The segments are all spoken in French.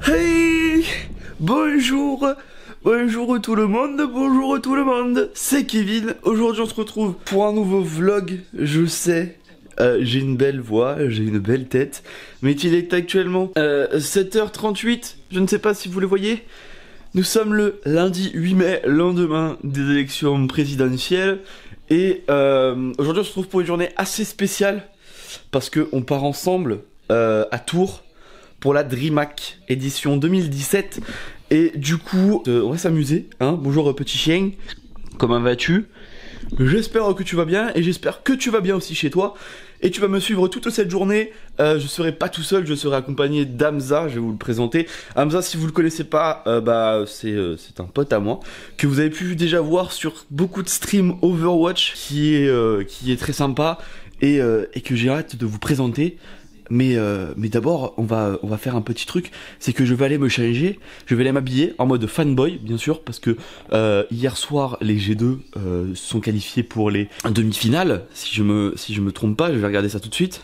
Hey, bonjour tout le monde, c'est Kevin. Aujourd'hui on se retrouve pour un nouveau vlog. Je sais, j'ai une belle voix, j'ai une belle tête, mais il est actuellement 7h38, je ne sais pas si vous le voyez. Nous sommes le lundi 8 mai, lendemain des élections présidentielles. Et aujourd'hui on se retrouve pour une journée assez spéciale, parce qu'on part ensemble à Tours pour la DreamHack édition 2017. Et du coup, on va s'amuser, hein. Bonjour petit chien, comment vas-tu? J'espère que tu vas bien, et j'espère que tu vas bien aussi chez toi. Et tu vas me suivre toute cette journée. Je serai pas tout seul, je serai accompagné d'Hamza, je vais vous le présenter. Hamza, si vous le connaissez pas, c'est un pote à moi, que vous avez pu déjà voir sur beaucoup de streams Overwatch, qui est très sympa, et que j'ai hâte de vous présenter. Mais d'abord, on va faire un petit truc, c'est que je vais aller me changer, je vais aller m'habiller en mode fanboy, bien sûr, parce que hier soir, les G2 sont qualifiés pour les demi-finales, si je me trompe pas, je vais regarder ça tout de suite.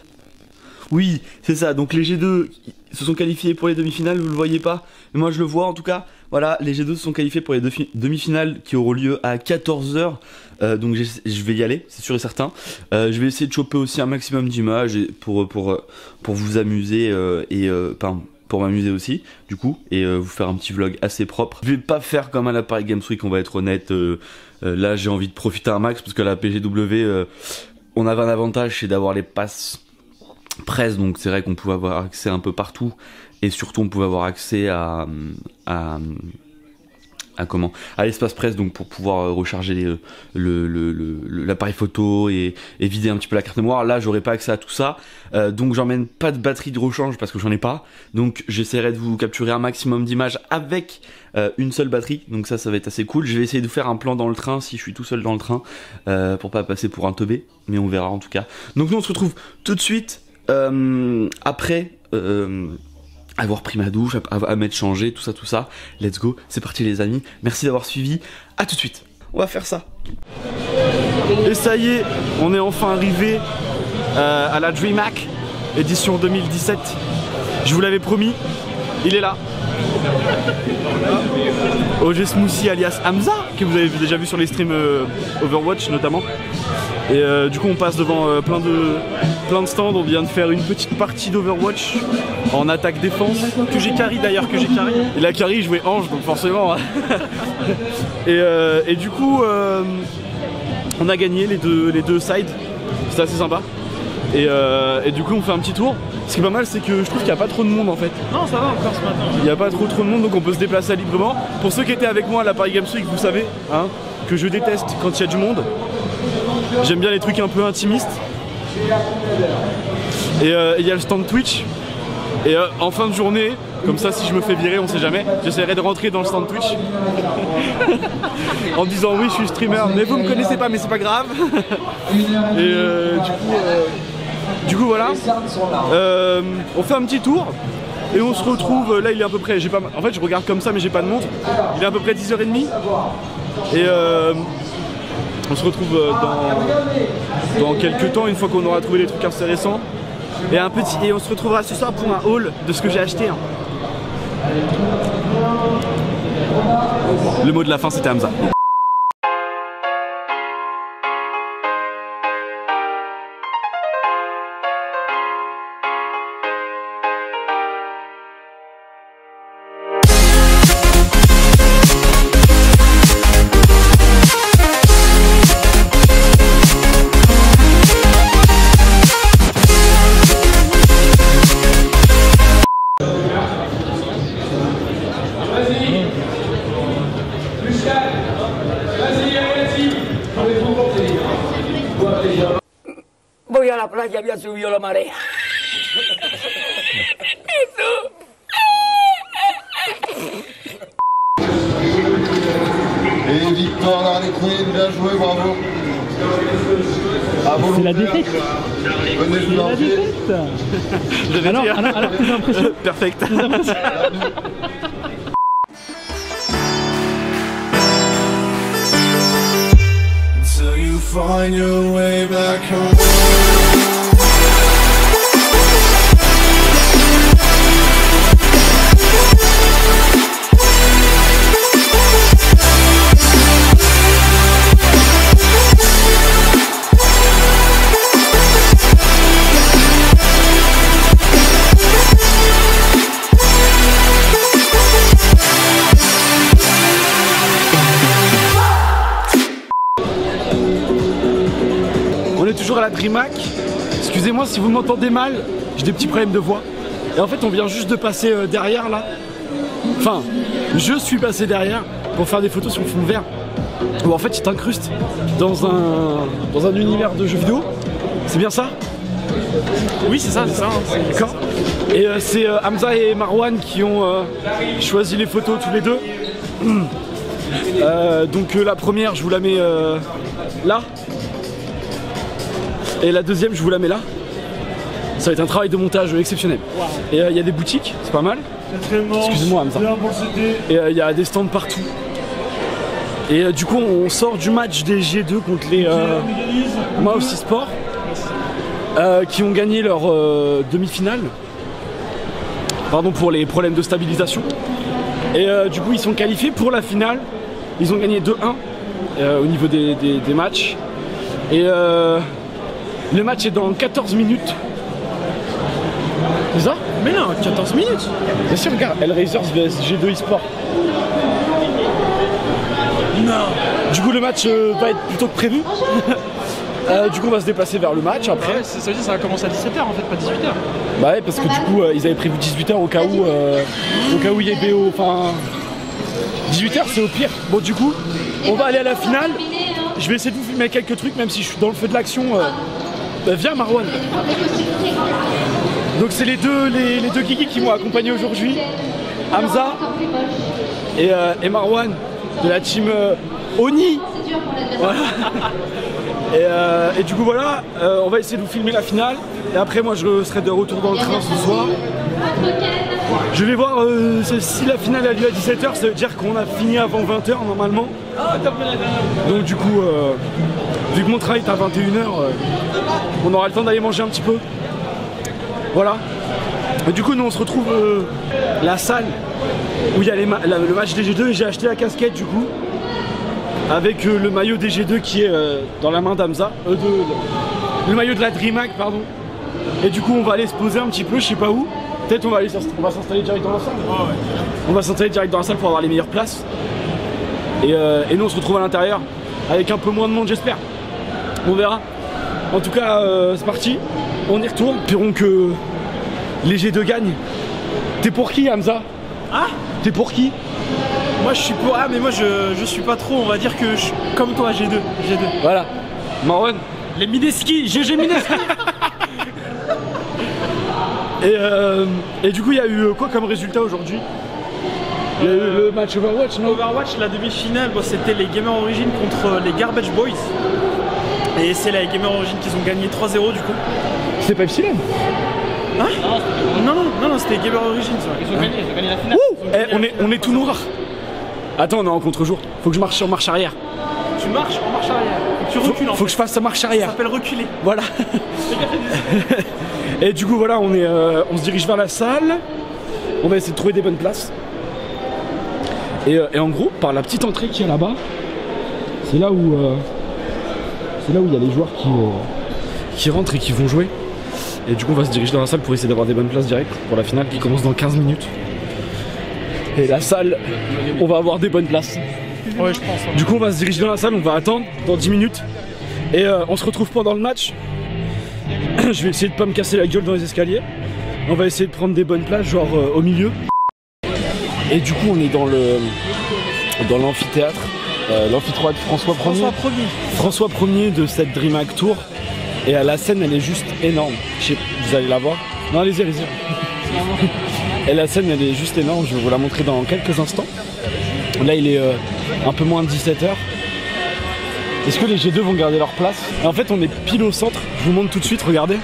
Oui, c'est ça, donc les G2 se sont qualifiés pour les demi-finales, vous le voyez pas, mais moi je le vois en tout cas. Voilà, les G2 se sont qualifiés pour les demi-finales qui auront lieu à 14h. Donc je vais y aller, c'est sûr et certain. Je vais essayer de choper aussi un maximum d'images pour vous amuser pour m'amuser aussi, du coup, et vous faire un petit vlog assez propre. Je vais pas faire comme à la Paris Games Week, on va être honnête. Là, j'ai envie de profiter un max parce que la PGW, on avait un avantage, c'est d'avoir les passes presse, donc c'est vrai qu'on pouvait avoir accès un peu partout. Et surtout on pouvait avoir accès à l'espace presse, donc pour pouvoir recharger l'appareil photo et vider un petit peu la carte mémoire. Là j'aurais pas accès à tout ça, donc j'emmène pas de batterie de rechange parce que j'en ai pas, donc j'essaierai de vous capturer un maximum d'images avec une seule batterie, donc ça va être assez cool. Je vais essayer de faire un plan dans le train si je suis tout seul dans le train, pour pas passer pour un teubé, mais on verra en tout cas. Donc nous on se retrouve tout de suite après avoir pris ma douche, à m'être changé, tout ça, let's go, c'est parti les amis, merci d'avoir suivi, à tout de suite, on va faire ça. Et ça y est, on est enfin arrivé à la DreamHack édition 2017, je vous l'avais promis, il est là. OG Smoothie alias Hamza, que vous avez déjà vu sur les streams Overwatch notamment. Et du coup on passe devant plein de stands, on vient de faire une petite partie d'Overwatch en attaque-défense, que j'ai carry d'ailleurs, Et la carry jouait Ange, donc forcément. et du coup on a gagné les deux sides, c'était assez sympa. Et du coup on fait un petit tour. Ce qui est pas mal, c'est que je trouve qu'il n'y a pas trop de monde en fait. Non, ça va encore ce matin. Il n'y a pas trop de monde, donc on peut se déplacer librement. Pour ceux qui étaient avec moi à la Paris Games Week, vous savez hein, que je déteste quand il y a du monde. J'aime bien les trucs un peu intimistes. Et il y a le stand Twitch. Et en fin de journée, comme ça si je me fais virer, on sait jamais, j'essaierai de rentrer dans le stand Twitch en disant oui je suis streamer, mais vous me connaissez pas, mais c'est pas grave. Et du coup voilà, on fait un petit tour et on se retrouve, là il est à peu près, en fait je regarde comme ça mais j'ai pas de montre, il est à peu près 10h30 et on se retrouve dans quelques temps, une fois qu'on aura trouvé des trucs intéressants et on se retrouvera ce soir pour un haul de ce que j'ai acheté hein. Le mot de la fin c'était Hamza. Voy a la playa, había subido la marea. Et victoire d'Harley Quinn, bien joué, bravo. C'est la défaite. Venez vous en pied. Alors, tes impressions. Perfect. Until you find your way back home. DreamHack. Excusez-moi si vous m'entendez mal, j'ai des petits problèmes de voix. Et en fait on vient juste de passer derrière là. Enfin, je suis passé derrière pour faire des photos sur le fond vert. Où en fait tu t'incrustes dans un univers de jeux vidéo. C'est bien ça? Oui, c'est ça, c'est ça. D'accord. Et c'est Hamza et Marwan qui ont choisi les photos tous les deux. Donc la première, je vous la mets là. Et la deuxième, je vous la mets là. Ça va être un travail de montage exceptionnel. Et il y a des boutiques, c'est pas mal. Excusez-moi Hamza. Et il y a des stands partout. Et du coup, on sort du match des G2 contre les Moi aussi Sport. Qui ont gagné leur demi-finale. Pardon pour les problèmes de stabilisation. Et du coup ils sont qualifiés pour la finale. Ils ont gagné 2-1 au niveau des matchs. Et le match est dans 14 minutes. C'est ça? Mais non, 14 minutes. Bien sûr, regarde, Hellraisers vs G2 eSport. Non. Du coup le match va être plutôt que prévu. Du coup on va se déplacer vers le match après. Ouais, ça veut dire que ça va commencer à 17h en fait, pas 18h. Bah ouais, parce que du coup ils avaient prévu 18h au cas où il y ait BO. Enfin 18h c'est au pire. Bon du coup on va aller à la finale. Je vais essayer de vous filmer quelques trucs même si je suis dans le feu de l'action. Bah, viens Marwan. Donc c'est les deux geeks qui m'ont accompagné aujourd'hui. Hamza et Marwan de la team Oni. Voilà. Et du coup voilà, on va essayer de vous filmer la finale. Et après moi je serai de retour dans le train ce soir. Je vais voir si la finale a lieu à 17h, ça veut dire qu'on a fini avant 20h normalement. Donc du coup, vu que mon train est à 21h, on aura le temps d'aller manger un petit peu. Voilà. Et du coup nous on se retrouve la salle où il y a le match des G2 et j'ai acheté la casquette du coup. Avec le maillot des G2 qui est dans la main d'Hamza, le maillot de la DreamHack pardon. Et du coup on va aller se poser un petit peu, je sais pas où. Peut-être on va s'installer direct dans la salle. Oh, ouais. On va s'installer direct dans la salle pour avoir les meilleures places. Et nous on se retrouve à l'intérieur avec un peu moins de monde j'espère. On verra. En tout cas c'est parti, on y retourne. Espérons que les G2 gagnent. T'es pour qui Hamza? Ah? T'es pour qui? Moi je suis pour... Ah mais moi je suis pas trop, on va dire que je suis comme toi G2. Voilà. Marwan. Les Mineski, GG Mineski. Et du coup il y a eu quoi comme résultat aujourd'hui? Il y a eu le match Overwatch, non? Overwatch, la demi-finale, bon, c'était les Gamer Origin contre les Garbage Boys. Et c'est les Gamer Origin qui ont gagné 3-0 du coup. C'était pas Epsilon? Hein? Non, c'était Gamer Origin ça. Ils ont gagné la finale. On est tout noir. Attends, on est en contre-jour. Faut que je marche en marche arrière. Tu marches en marche arrière. Tu recules. Faut que je fasse sa marche arrière. Ça s'appelle reculer. Voilà. Et du coup voilà, on se dirige vers la salle. On va essayer de trouver des bonnes places. Et en gros, par la petite entrée qu'il y a là-bas, c'est là où il y a les joueurs qui rentrent et qui vont jouer. Et du coup on va se diriger dans la salle pour essayer d'avoir des bonnes places directes pour la finale qui commence dans 15 minutes. Et la salle, on va avoir des bonnes places. Ouais, je pense. Du coup on va se diriger dans la salle, on va attendre dans 10 minutes. Et on se retrouve pendant le match. Je vais essayer de pas me casser la gueule dans les escaliers. On va essayer de prendre des bonnes places, genre au milieu. Et du coup on est dans l'amphithéâtre, l'amphithéâtre François 1er. François 1er de cette DreamHack Tour. Et la scène elle est juste énorme. Vous allez la voir. Non allez-y. Et la scène elle est juste énorme, je vais vous la montrer dans quelques instants. Là il est un peu moins de 17h. Est-ce que les G2 vont garder leur place? En fait on est pile au centre, je vous montre tout de suite, regardez.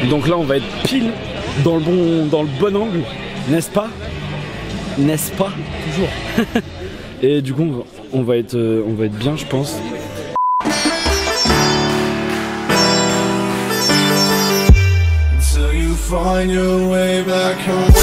Donc là on va être pile dans le bon angle, n'est-ce pas? N'est-ce pas? Toujours. Et du coup on va être bien je pense. Until you find your way back home.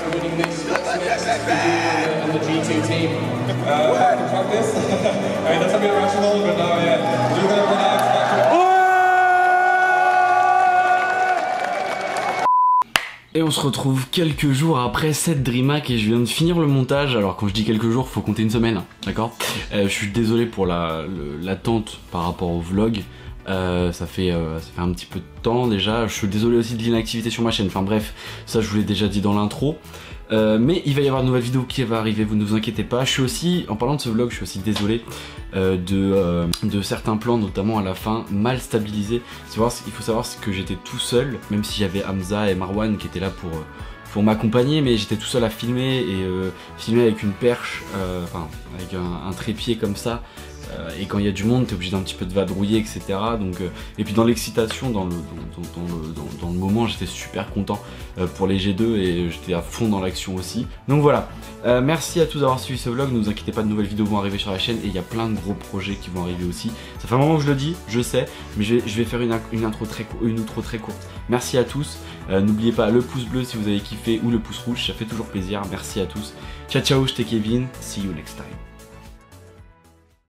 winning next. What's next for you and the G2 team? Practice. I mean, that's a bit irrational, but now, yeah, we're gonna relax. Et on se retrouve quelques jours après cette DreamHack et je viens de finir le montage. Alors quand je dis quelques jours, faut compter une semaine, d'accord. Je suis désolé pour l'attente par rapport au vlog. Ça fait un petit peu de temps déjà. Je suis désolé aussi de l'inactivité sur ma chaîne. Enfin bref, ça je vous l'ai déjà dit dans l'intro. Mais il va y avoir une nouvelle vidéo qui va arriver, vous ne vous inquiétez pas. Je suis aussi, en parlant de ce vlog, je suis aussi désolé de certains plans, notamment à la fin, mal stabilisés. Il faut savoir que j'étais tout seul, même si j'avais Hamza et Marwan qui étaient là pour m'accompagner, mais j'étais tout seul à filmer et filmer avec une perche, enfin avec un trépied comme ça. Et quand il y a du monde, t'es obligé d'un petit peu de vadrouiller, etc. Donc, et puis dans l'excitation, dans le moment, j'étais super content pour les G2 et j'étais à fond dans l'action aussi. Donc voilà, merci à tous d'avoir suivi ce vlog. Ne vous inquiétez pas, de nouvelles vidéos vont arriver sur la chaîne et il y a plein de gros projets qui vont arriver aussi. Ça fait un moment que je le dis, je sais, mais je vais faire une outro très courte. Merci à tous, n'oubliez pas le pouce bleu si vous avez kiffé ou le pouce rouge, ça fait toujours plaisir. Merci à tous. Ciao ciao, j'étais Kevin, see you next time.